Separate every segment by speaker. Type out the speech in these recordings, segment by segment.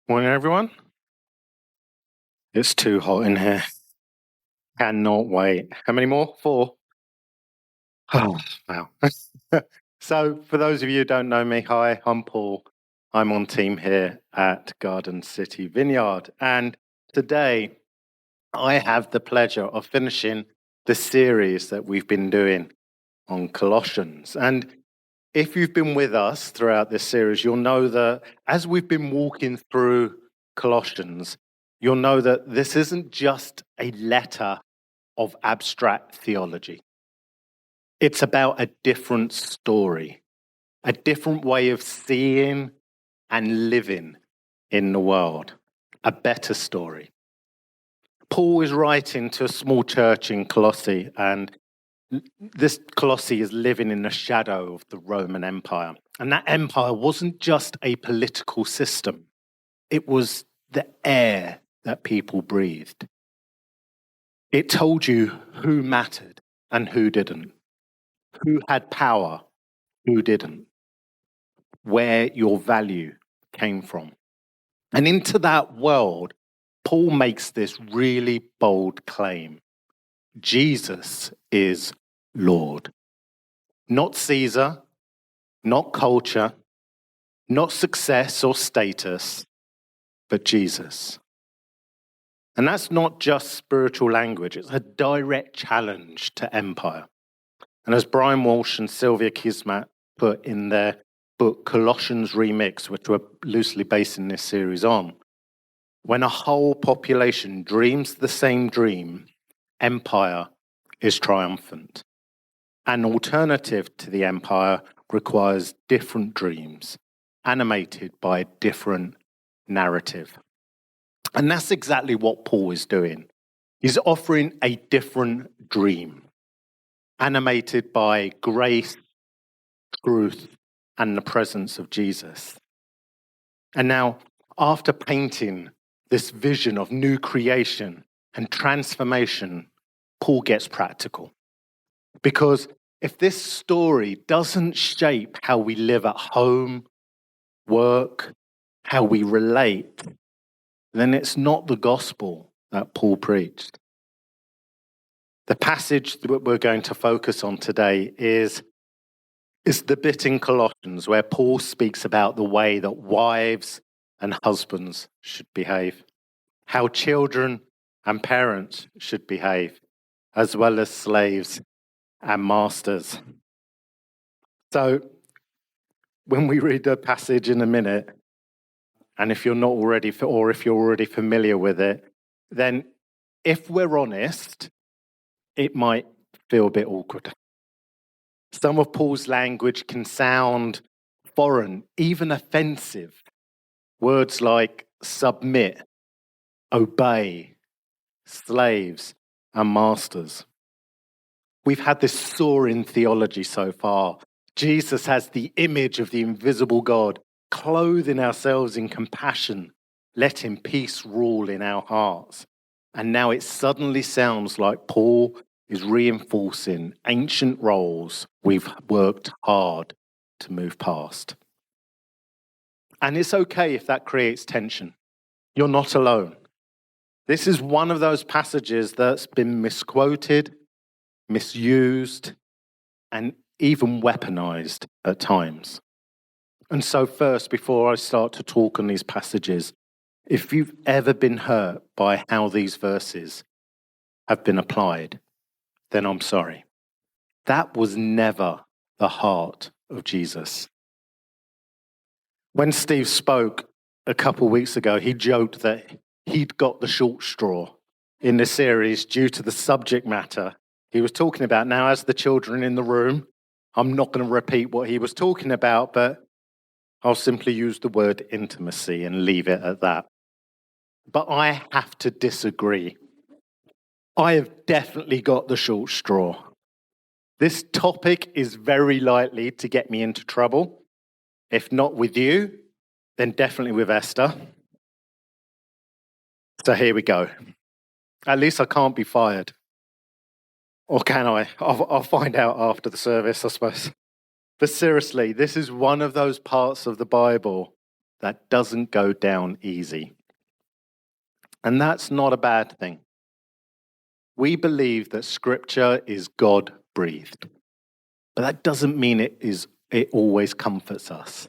Speaker 1: Morning, everyone. It's too hot in here. Cannot wait. How many more? 4. Oh, wow. So, for those of you who don't know me, hi, I'm Paul. I'm on team here at Garden City Vineyard. And today, I have the pleasure of finishing the series that we've been doing on Colossians. And if you've been with us throughout this series, you'll know that as we've been walking through Colossians, you'll know that this isn't just a letter of abstract theology. It's about a different story, a different way of seeing and living in the world, a better story. Paul is writing to a small church in Colossae, and this Colossae is living in the shadow of the Roman Empire. And that empire wasn't just a political system. It was the air that people breathed. It told you who mattered and who didn't, who had power, who didn't, where your value came from. And into that world, Paul makes this really bold claim. Jesus is Lord. Not Caesar, not culture, not success or status, but Jesus. And that's not just spiritual language, it's a direct challenge to empire. And as Brian Walsh and Sylvia Kismat put in their book Colossians Remix, which we're loosely basing this series on, when a whole population dreams the same dream, empire is triumphant. An alternative to the empire requires different dreams, animated by a different narrative. And that's exactly what Paul is doing. He's offering a different dream, animated by grace, truth, and the presence of Jesus. And now, after painting this vision of new creation and transformation, Paul gets practical. Because if this story doesn't shape how we live at home, work, how we relate, then it's not the gospel that Paul preached. The passage that we're going to focus on today is the bit in Colossians where Paul speaks about the way that wives and husbands should behave, how children and parents should behave, as well as slaves and masters. So when we read the passage in a minute, and if you're not already, or if you're already familiar with it, then if we're honest, it might feel a bit awkward. Some of Paul's language can sound foreign, even offensive. Words like submit, obey, slaves, and masters. We've had this soaring theology so far. Jesus has the image of the invisible God, clothing ourselves in compassion, letting peace rule in our hearts. And now it suddenly sounds like Paul is reinforcing ancient roles we've worked hard to move past. And it's okay if that creates tension. You're not alone. This is one of those passages that's been misquoted, misused, and even weaponized at times. And so first, before I start to talk on these passages, if you've ever been hurt by how these verses have been applied, then I'm sorry. That was never the heart of Jesus. When Steve spoke a couple of weeks ago, he joked that he'd got the short straw in the series due to the subject matter he was talking about. Now, as the children in the room, I'm not going to repeat what he was talking about, but I'll simply use the word intimacy and leave it at that. But I have to disagree. I have definitely got the short straw. This topic is very likely to get me into trouble. If not with you, then definitely with Esther. So here we go. At least I can't be fired. Or can I? I'll find out after the service, I suppose. But seriously, this is one of those parts of the Bible that doesn't go down easy. And that's not a bad thing. We believe that Scripture is God-breathed, but that doesn't mean it always comforts us.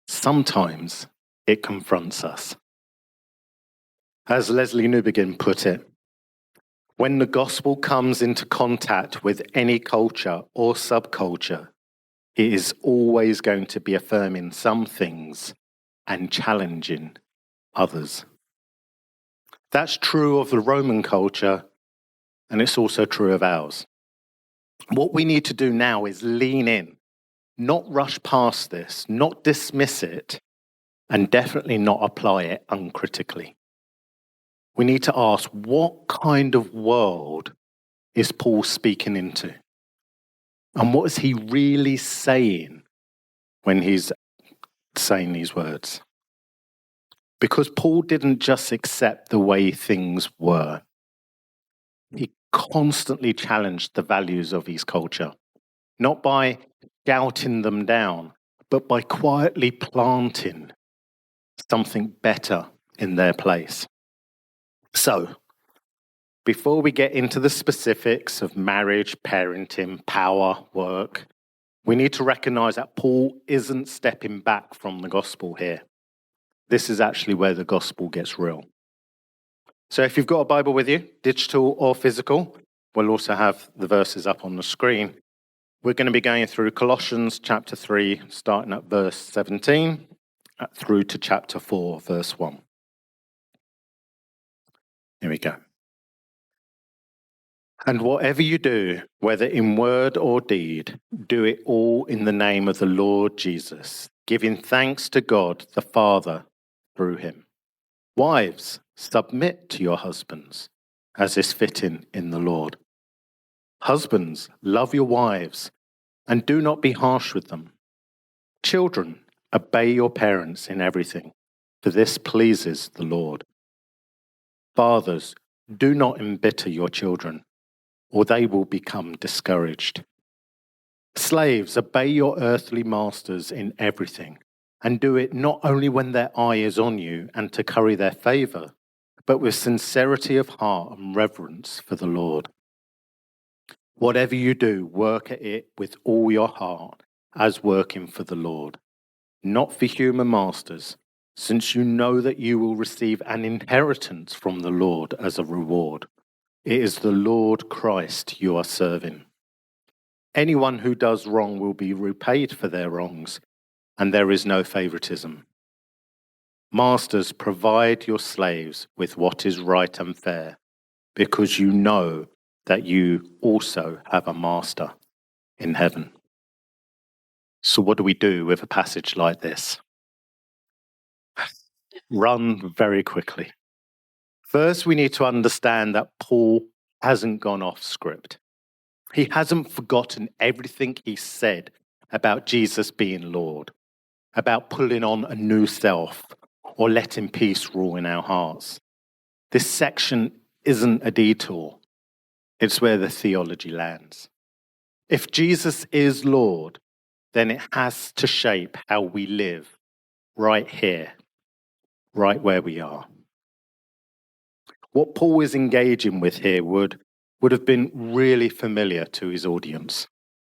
Speaker 1: Sometimes it confronts us. As Leslie Newbegin put it, when the gospel comes into contact with any culture or subculture, it is always going to be affirming some things and challenging others. That's true of the Roman culture, and it's also true of ours. What we need to do now is lean in, not rush past this, not dismiss it, and definitely not apply it uncritically. We need to ask, what kind of world is Paul speaking into? And what is he really saying when he's saying these words? Because Paul didn't just accept the way things were. He constantly challenged the values of his culture, not by shouting them down, but by quietly planting something better in their place. So, before we get into the specifics of marriage, parenting, power, work, we need to recognize that Paul isn't stepping back from the gospel here. This is actually where the gospel gets real. So if you've got a Bible with you, digital or physical, we'll also have the verses up on the screen. We're going to be going through Colossians chapter 3, starting at verse 17, through to chapter 4, verse 1. Here we go. And whatever you do, whether in word or deed, do it all in the name of the Lord Jesus, giving thanks to God the Father through him. Wives, submit to your husbands, as is fitting in the Lord. Husbands, love your wives, and do not be harsh with them. Children, obey your parents in everything, for this pleases the Lord. Fathers, do not embitter your children, or they will become discouraged. Slaves, obey your earthly masters in everything, and do it not only when their eye is on you and to curry their favor, but with sincerity of heart and reverence for the Lord. Whatever you do, work at it with all your heart, as working for the Lord, not for human masters, since you know that you will receive an inheritance from the Lord as a reward. It is the Lord Christ you are serving. Anyone who does wrong will be repaid for their wrongs, and there is no favoritism. Masters, provide your slaves with what is right and fair, because you know that you also have a master in heaven. So what do we do with a passage like this? Run very quickly. First, we need to understand that Paul hasn't gone off script. He hasn't forgotten everything he said about Jesus being Lord, about pulling on a new self, or letting peace rule in our hearts. This section isn't a detour. It's where the theology lands. If Jesus is Lord, then it has to shape how we live right here, right where we are. What Paul is engaging with here would have been really familiar to his audience,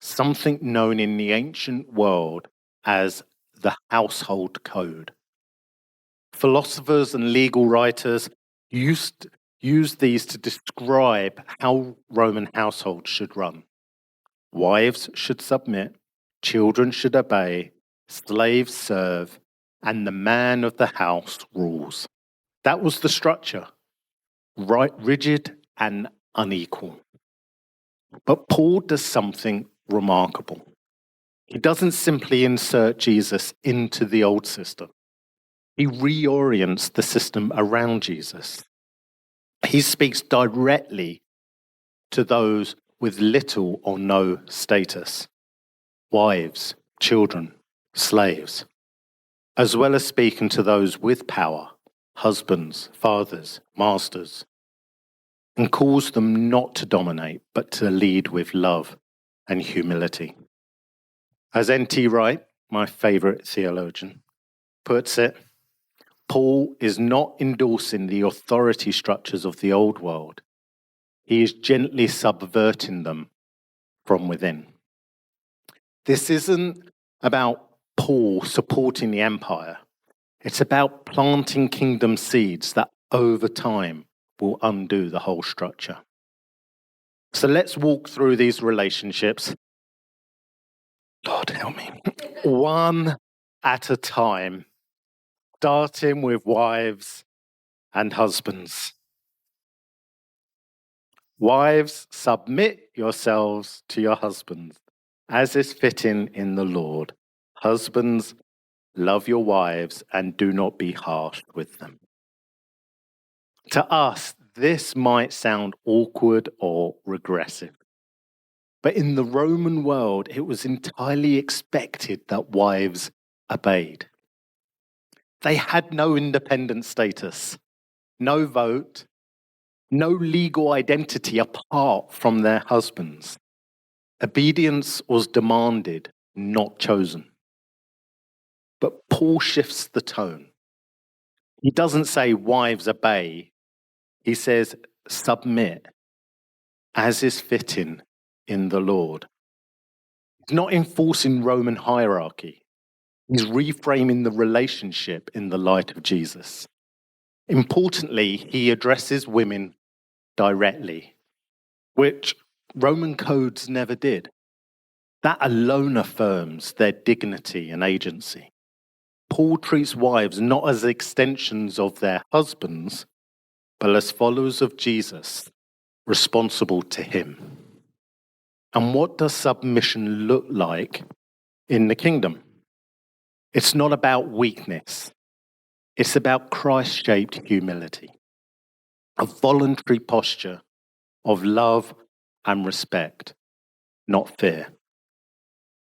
Speaker 1: something known in the ancient world as the household code. Philosophers and legal writers used these to describe how Roman households should run. Wives should submit, children should obey, slaves serve, and the man of the house rules. That was the structure, right, rigid and unequal. But Paul does something remarkable. He doesn't simply insert Jesus into the old system. He reorients the system around Jesus. He speaks directly to those with little or no status, wives, children, slaves, as well as speaking to those with power, husbands, fathers, masters, and calls them not to dominate, but to lead with love and humility. As N.T. Wright, my favorite theologian, puts it, Paul is not endorsing the authority structures of the old world. He is gently subverting them from within. This isn't about Paul supporting the empire. It's about planting kingdom seeds that over time will undo the whole structure. So let's walk through these relationships. Lord help me. One at a time, starting with wives and husbands. Wives, submit yourselves to your husbands, as is fitting in the Lord. Husbands, love your wives and do not be harsh with them. To us, this might sound awkward or regressive. But in the Roman world, it was entirely expected that wives obeyed. They had no independent status, no vote, no legal identity apart from their husbands. Obedience was demanded, not chosen. But Paul shifts the tone. He doesn't say wives obey. He says submit, as is fitting in the Lord. He's not enforcing Roman hierarchy. He's reframing the relationship in the light of Jesus. Importantly, he addresses women directly, which Roman codes never did. That alone affirms their dignity and agency. Paul treats wives not as extensions of their husbands, but as followers of Jesus, responsible to him. And what does submission look like in the kingdom? It's not about weakness. It's about Christ-shaped humility, a voluntary posture of love and respect, not fear.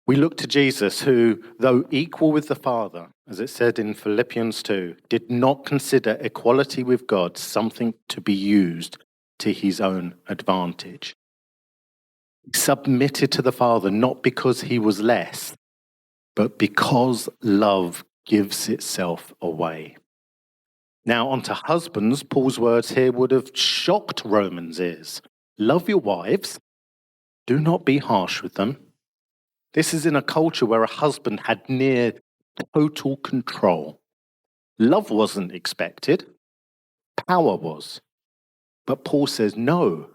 Speaker 1: We look to Jesus, who, though equal with the Father, as it said in Philippians 2, did not consider equality with God something to be used to his own advantage. He submitted to the Father not because he was less, but because love gives itself away. Now, onto husbands, Paul's words here would have shocked Romans' ears. Love your wives, do not be harsh with them. This is in a culture where a husband had near total control. Love wasn't expected, power was. But Paul says, no,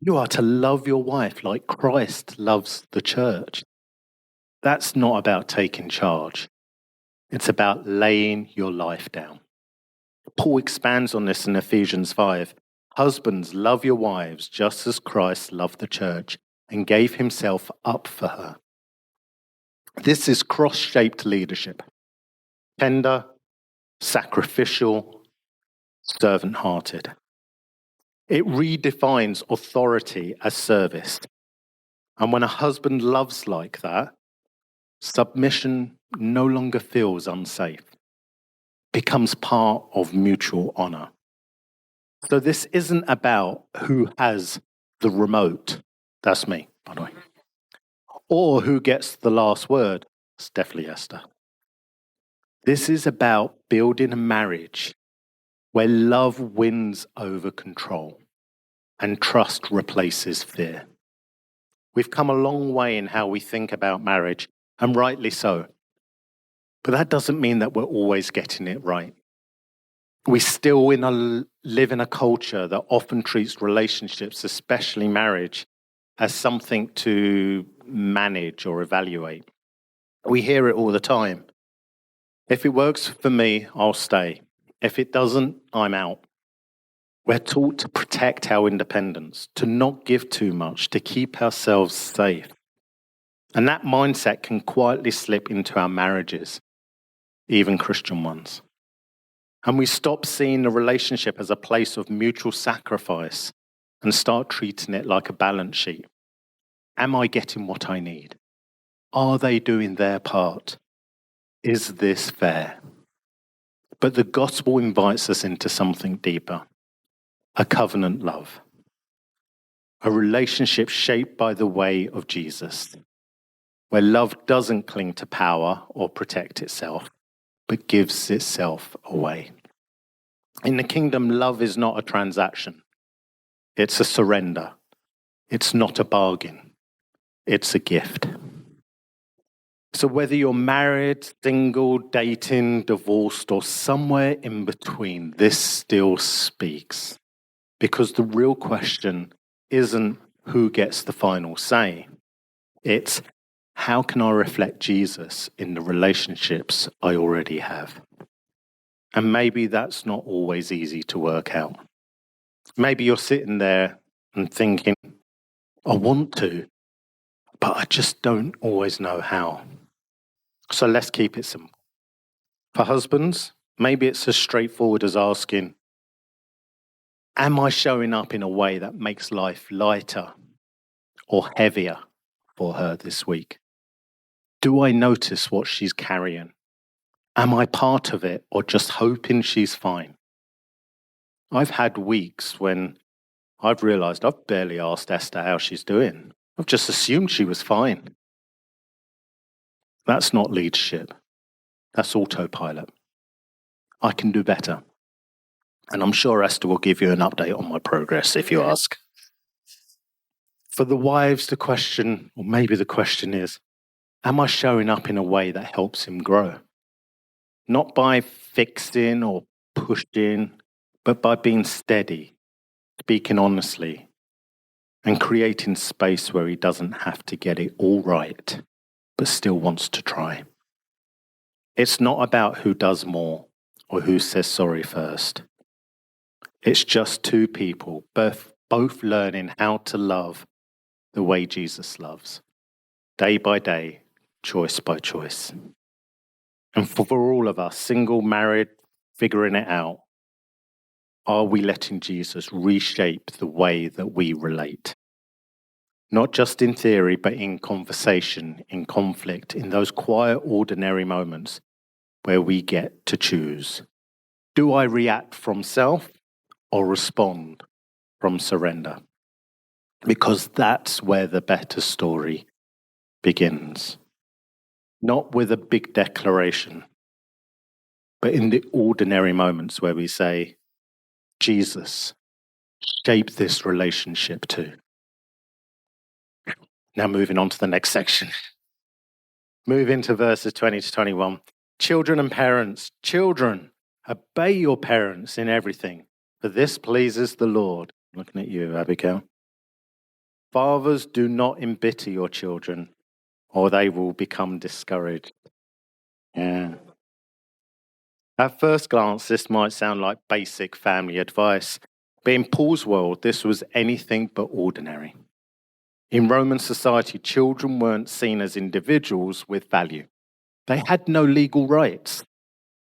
Speaker 1: you are to love your wife like Christ loves the church. That's not about taking charge. It's about laying your life down. Paul expands on this in Ephesians 5. Husbands, love your wives just as Christ loved the church and gave himself up for her. This is cross-shaped leadership. Tender, sacrificial, servant-hearted. It redefines authority as service. And when a husband loves like that, submission no longer feels unsafe. It becomes part of mutual honor. So this isn't about who has the remote. That's me, by the way. Or who gets the last word. It's definitely Esther. This is about building a marriage where love wins over control and trust replaces fear. We've come a long way in how we think about marriage, and rightly so. But that doesn't mean that we're always getting it right. We still live in a culture that often treats relationships, especially marriage, as something to manage or evaluate. We hear it all the time. If it works for me, I'll stay. If it doesn't, I'm out. We're taught to protect our independence, to not give too much, to keep ourselves safe. And that mindset can quietly slip into our marriages, even Christian ones. And we stop seeing the relationship as a place of mutual sacrifice and start treating it like a balance sheet. Am I getting what I need? Are they doing their part? Is this fair? But the gospel invites us into something deeper, a covenant love, a relationship shaped by the way of Jesus, where love doesn't cling to power or protect itself, but gives itself away. In the kingdom, love is not a transaction. It's a surrender. It's not a bargain. It's a gift. So whether you're married, single, dating, divorced, or somewhere in between, this still speaks. Because the real question isn't who gets the final say. It's how can I reflect Jesus in the relationships I already have? And maybe that's not always easy to work out. Maybe you're sitting there and thinking, I want to, but I just don't always know how. So let's keep it simple. For husbands, maybe it's as straightforward as asking, am I showing up in a way that makes life lighter or heavier for her this week? Do I notice what she's carrying? Am I part of it or just hoping she's fine? I've had weeks when I've realized I've barely asked Esther how she's doing. I've just assumed she was fine. That's not leadership. That's autopilot. I can do better. And I'm sure Esther will give you an update on my progress if you ask. For the wives, the question, or maybe the question is, am I showing up in a way that helps him grow? Not by fixing or pushing, but by being steady, speaking honestly, and creating space where he doesn't have to get it all right, but still wants to try. It's not about who does more or who says sorry first. It's just two people, both learning how to love the way Jesus loves, day by day, choice by choice. And for all of us, single, married, figuring it out, are we letting Jesus reshape the way that we relate? Not just in theory, but in conversation, in conflict, in those quiet, ordinary moments where we get to choose. Do I react from self or respond from surrender? Because that's where the better story begins. Not with a big declaration, but in the ordinary moments where we say, Jesus, shape this relationship too. Now moving on to the next section. Move into verses 20 to 21. Children and parents, children, obey your parents in everything, for this pleases the Lord. I'm looking at you, Abigail. Fathers, do not embitter your children, or they will become discouraged. Yeah. At first glance, this might sound like basic family advice, but in Paul's world, this was anything but ordinary. In Roman society, children weren't seen as individuals with value. They had no legal rights,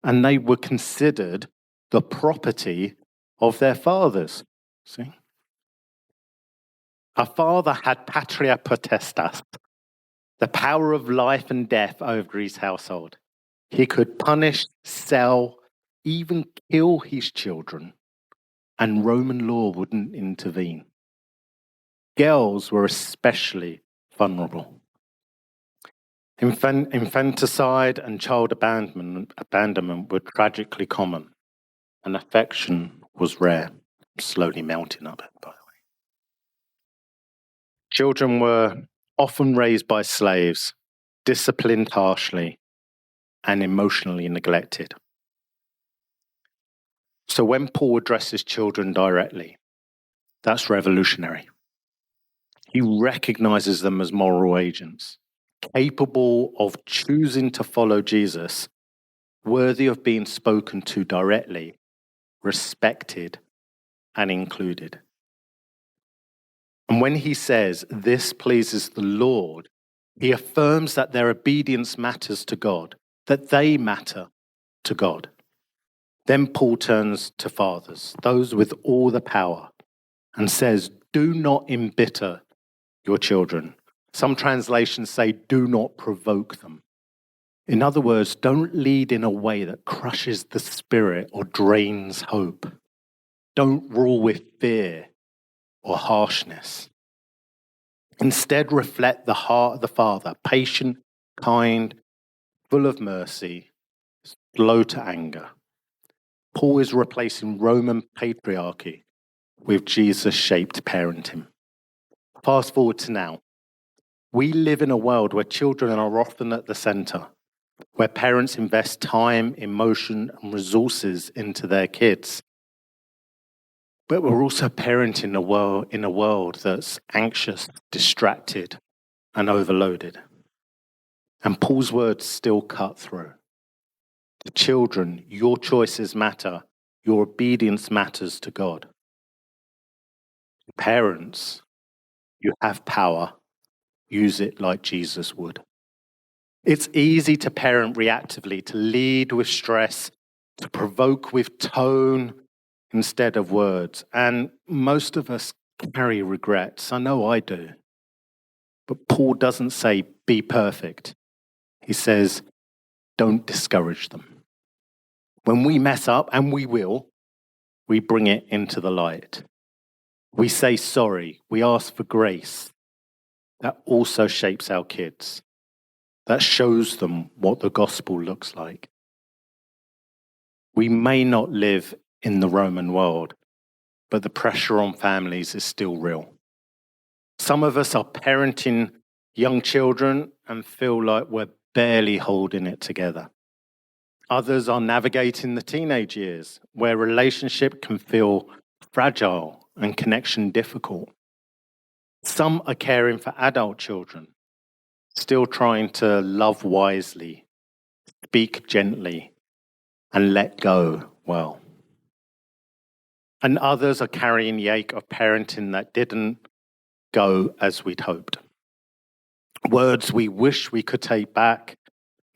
Speaker 1: and they were considered the property of their fathers. See? A father had patria potestas, the power of life and death over his household. He could punish, sell, even kill his children, and Roman law wouldn't intervene. Girls were especially vulnerable. Infanticide and child abandonment were tragically common, and affection was rare. Slowly melting up, by the way. Children were often raised by slaves, disciplined harshly, and emotionally neglected. So when Paul addresses children directly, that's revolutionary. He recognizes them as moral agents, capable of choosing to follow Jesus, worthy of being spoken to directly, respected, and included. And when he says, this pleases the Lord, he affirms that their obedience matters to God, that they matter to God. Then Paul turns to fathers, those with all the power, and says, do not embitter your children. Some translations say, do not provoke them. In other words, don't lead in a way that crushes the spirit or drains hope. Don't rule with fear or harshness. Instead, reflect the heart of the Father, patient, kind, full of mercy, slow to anger. Paul is replacing Roman patriarchy with Jesus-shaped parenting. Fast forward to now. We live in a world where children are often at the center, where parents invest time, emotion, and resources into their kids. But we're also parenting in a world that's anxious, distracted, and overloaded. And Paul's words still cut through. To children, your choices matter. Your obedience matters to God. Parents, you have power. Use it like Jesus would. It's easy to parent reactively, to lead with stress, to provoke with tone instead of words. And most of us carry regrets. I know I do. But Paul doesn't say, be perfect. He says, don't discourage them. When we mess up, and we will, we bring it into the light. We say sorry. We ask for grace. That also shapes our kids. That shows them what the gospel looks like. We may not live in the Roman world, but the pressure on families is still real. Some of us are parenting young children and feel like we're barely holding it together. Others are navigating the teenage years, where relationship can feel fragile and connection difficult. Some are caring for adult children, still trying to love wisely, speak gently, and let go well. And others are carrying the ache of parenting that didn't go as we'd hoped. Words we wish we could take back,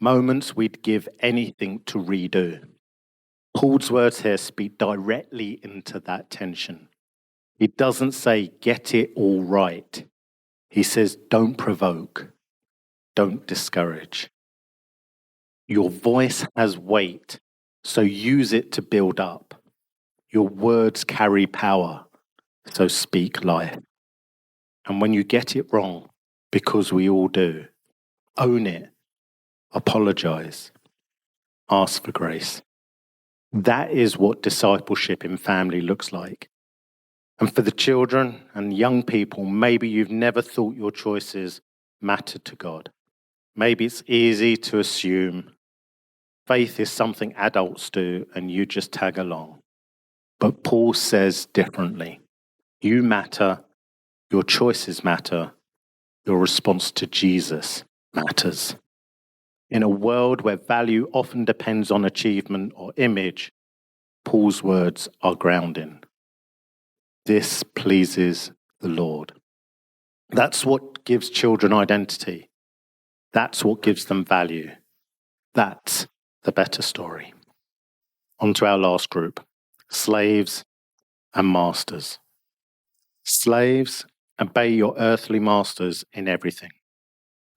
Speaker 1: moments we'd give anything to redo. Paul's words here speak directly into that tension. He doesn't say, get it all right. He says, don't provoke, don't discourage. Your voice has weight, so use it to build up. Your words carry power, so speak life. And when you get it wrong, because we all do, own it, apologize, ask for grace. That is what discipleship in family looks like. And for the children and young people, maybe you've never thought your choices mattered to God. Maybe it's easy to assume faith is something adults do and you just tag along. But Paul says differently. You matter, your choices matter, your response to Jesus matters. In a world where value often depends on achievement or image, Paul's words are grounding. This pleases the Lord. That's what gives children identity. That's what gives them value. That's the better story. On to our last group, slaves and masters. Slaves, obey your earthly masters in everything,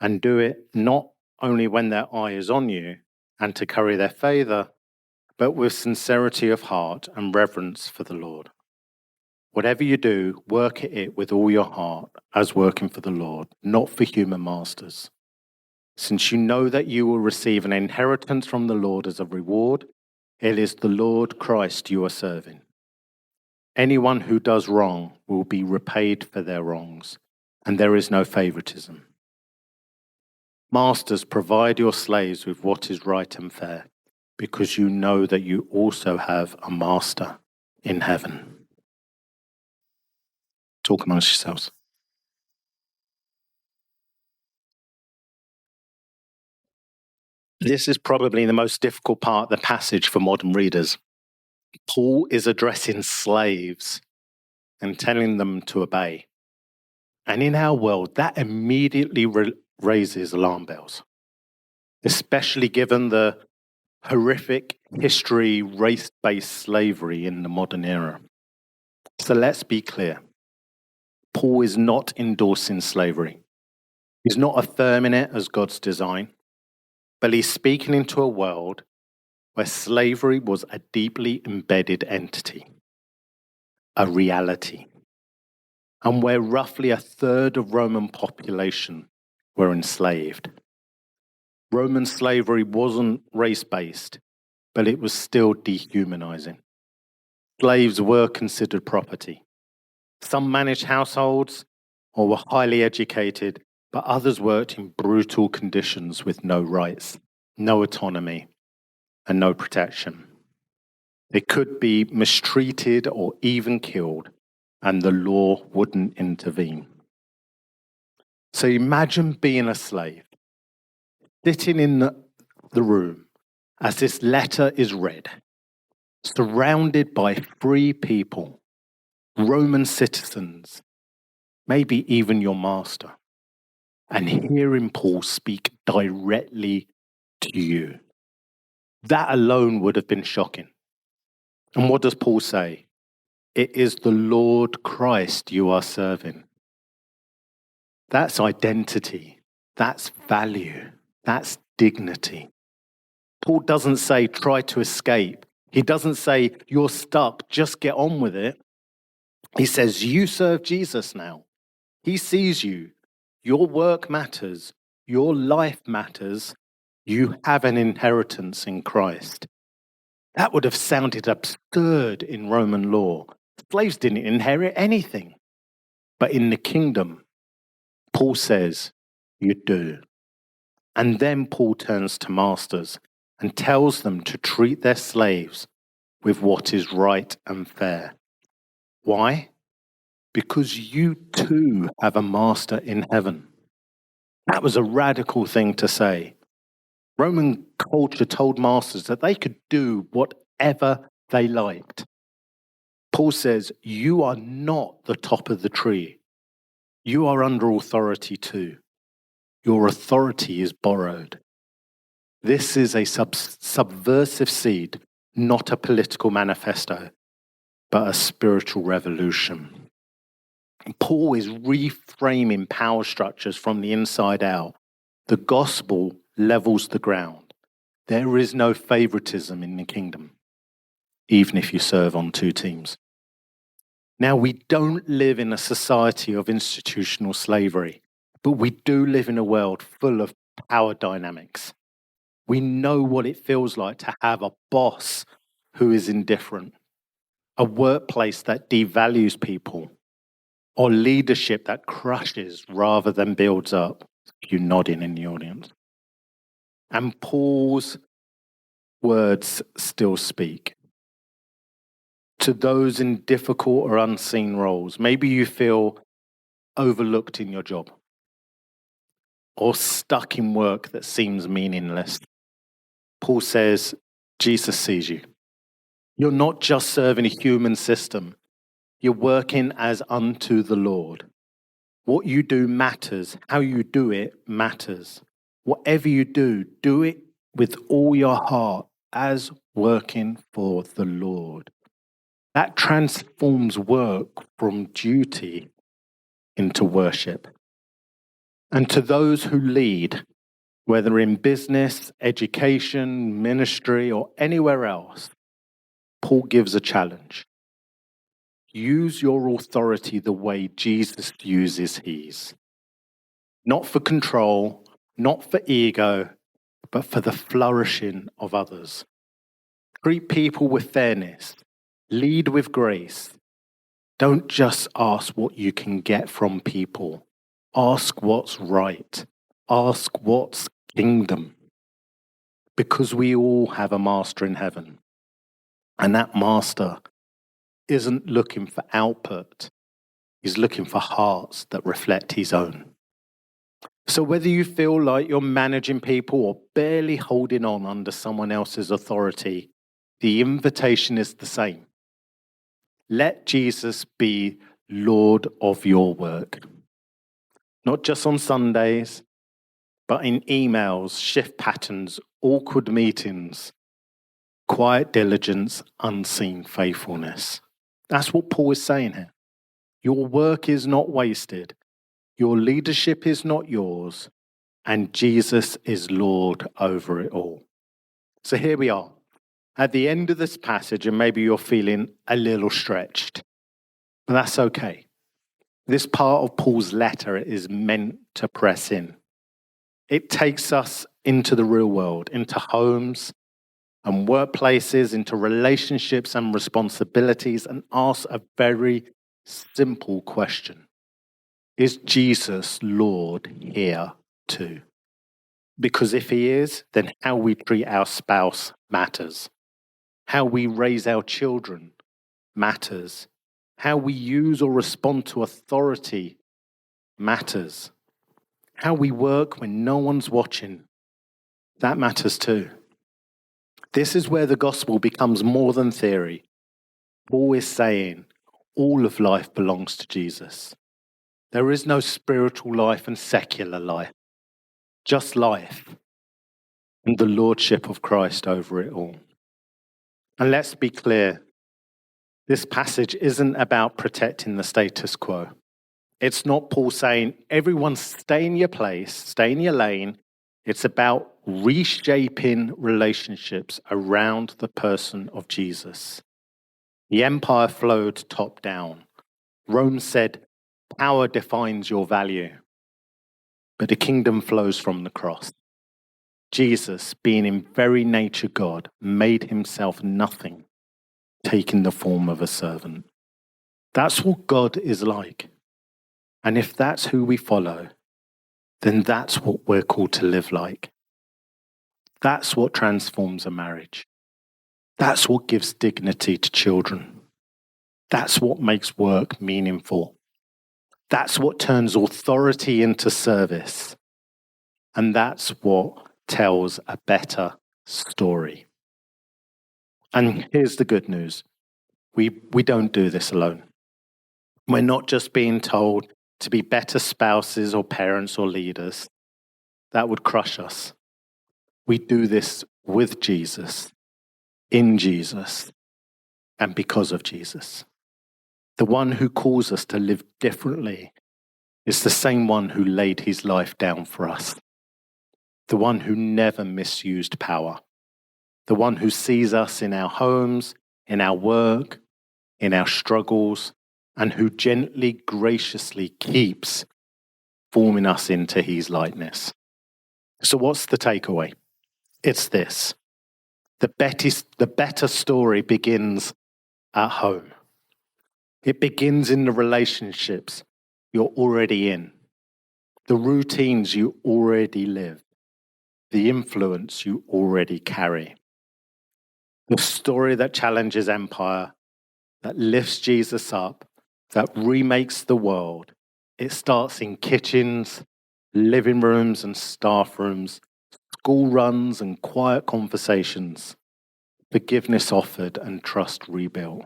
Speaker 1: and do it not only when their eye is on you and to curry their favor, but with sincerity of heart and reverence for the Lord. Whatever you do, work at it with all your heart as working for the Lord, not for human masters. Since you know that you will receive an inheritance from the Lord as a reward, it is the Lord Christ you are serving. Anyone who does wrong will be repaid for their wrongs, and there is no favoritism. Masters, provide your slaves with what is right and fair, because you know that you also have a master in heaven. Talk amongst yourselves. This is probably the most difficult part of the passage for modern readers. Paul is addressing slaves and telling them to obey. And in our world, that immediately raises alarm bells, especially given the horrific history, race-based slavery in the modern era. So let's be clear. Paul is not endorsing slavery. He's not affirming it as God's design, but he's speaking into a world where slavery was a deeply embedded entity, a reality, and where roughly a third of Roman population were enslaved. Roman slavery wasn't race-based. but it was still dehumanizing. Slaves were considered property. Some managed households or were highly educated, but others worked in brutal conditions with no rights, no autonomy, and no protection. They could be mistreated or even killed, and the law wouldn't intervene. So imagine being a slave, sitting in the room as this letter is read, surrounded by free people, Roman citizens, maybe even your master, and hearing Paul speak directly to you. That alone would have been shocking. And what does Paul say? It is the Lord Christ you are serving. That's identity. That's value. That's dignity. Paul doesn't say, try to escape. He doesn't say, you're stuck, just get on with it. He says, you serve Jesus now. He sees you. Your work matters. Your life matters. You have an inheritance in Christ. That would have sounded absurd in Roman law. Slaves didn't inherit anything. But in the kingdom, Paul says, you do. And then Paul turns to masters and tells them to treat their slaves with what is right and fair. Why? Because you too have a master in heaven. That was a radical thing to say. Roman culture told masters that they could do whatever they liked. Paul says, you are not the top of the tree. You are under authority too. Your authority is borrowed. This is a subversive seed, not a political manifesto, but a spiritual revolution. Paul is reframing power structures from the inside out. The gospel levels the ground. There is no favoritism in the kingdom, even if you serve on two teams. Now, we don't live in a society of institutional slavery, but we do live in a world full of power dynamics. We know what it feels like to have a boss who is indifferent, a workplace that devalues people, or leadership that crushes rather than builds up. You nodding in the audience. And Paul's words still speak. To those in difficult or unseen roles, maybe you feel overlooked in your job or stuck in work that seems meaningless. Paul says, Jesus sees you. You're not just serving a human system. You're working as unto the Lord. What you do matters. How you do it matters. Whatever you do, do it with all your heart as working for the Lord. That transforms work from duty into worship. And to those who lead, whether in business, education, ministry, or anywhere else, Paul gives a challenge. Use your authority the way Jesus uses his. Not for control, not for ego, but for the flourishing of others. Treat people with fairness. Lead with grace. Don't just ask what you can get from people. Ask what's right. Ask what's kingdom. Because we all have a master in heaven. And that master isn't looking for output. He's looking for hearts that reflect his own. So whether you feel like you're managing people or barely holding on under someone else's authority, the invitation is the same. Let Jesus be Lord of your work. Not just on Sundays, but in emails, shift patterns, awkward meetings, quiet diligence, unseen faithfulness. That's what Paul is saying here. Your work is not wasted. Your leadership is not yours. And Jesus is Lord over it all. So here we are. At the end of this passage, and maybe you're feeling a little stretched, but that's okay. This part of Paul's letter is meant to press in. It takes us into the real world, into homes, and workplaces, into relationships and responsibilities, and ask a very simple question. Is Jesus Lord here too? Because if he is, then how we treat our spouse matters. How we raise our children matters. How we use or respond to authority matters. How we work when no one's watching, that matters too. This is where the gospel becomes more than theory. Paul is saying all of life belongs to Jesus. There is no spiritual life and secular life, just life and the lordship of Christ over it all. And let's be clear, this passage isn't about protecting the status quo. It's not Paul saying, everyone stay in your place, stay in your lane. It's about reshaping relationships around the person of Jesus. The empire flowed top down. Rome said, power defines your value. But the kingdom flows from the cross. Jesus, being in very nature God, made himself nothing, taking the form of a servant. That's what God is like. And if that's who we follow, then that's what we're called to live like. That's what transforms a marriage. That's what gives dignity to children. That's what makes work meaningful. That's what turns authority into service. And that's what tells a better story. And here's the good news. We don't do this alone. We're not just being told to be better spouses or parents or leaders. That would crush us. We do this with Jesus, in Jesus, and because of Jesus. The one who calls us to live differently is the same one who laid his life down for us. The one who never misused power. The one who sees us in our homes, in our work, in our struggles, and who gently, graciously keeps forming us into his likeness. So what's the takeaway? It's this. The better story begins at home. It begins in the relationships you're already in, the routines you already live, the influence you already carry. The story that challenges empire, that lifts Jesus up, that remakes the world. It starts in kitchens, living rooms and staff rooms, school runs and quiet conversations, forgiveness offered and trust rebuilt.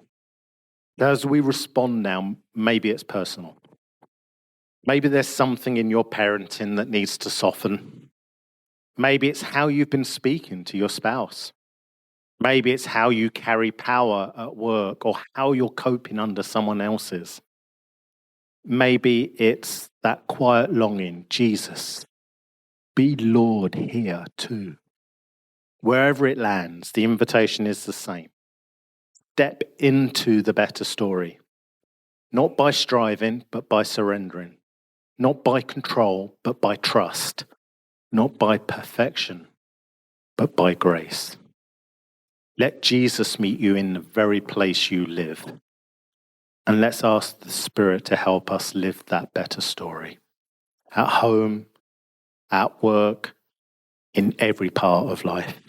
Speaker 1: As we respond now, maybe it's personal. Maybe there's something in your parenting that needs to soften. Maybe it's how you've been speaking to your spouse. Maybe it's how you carry power at work or how you're coping under someone else's. Maybe it's that quiet longing, Jesus, be Lord here too. Wherever it lands, the invitation is the same. Step into the better story, not by striving, but by surrendering, not by control, but by trust, not by perfection, but by grace. Let Jesus meet you in the very place you live. And let's ask the Spirit to help us live that better story. At home, at work, in every part of life.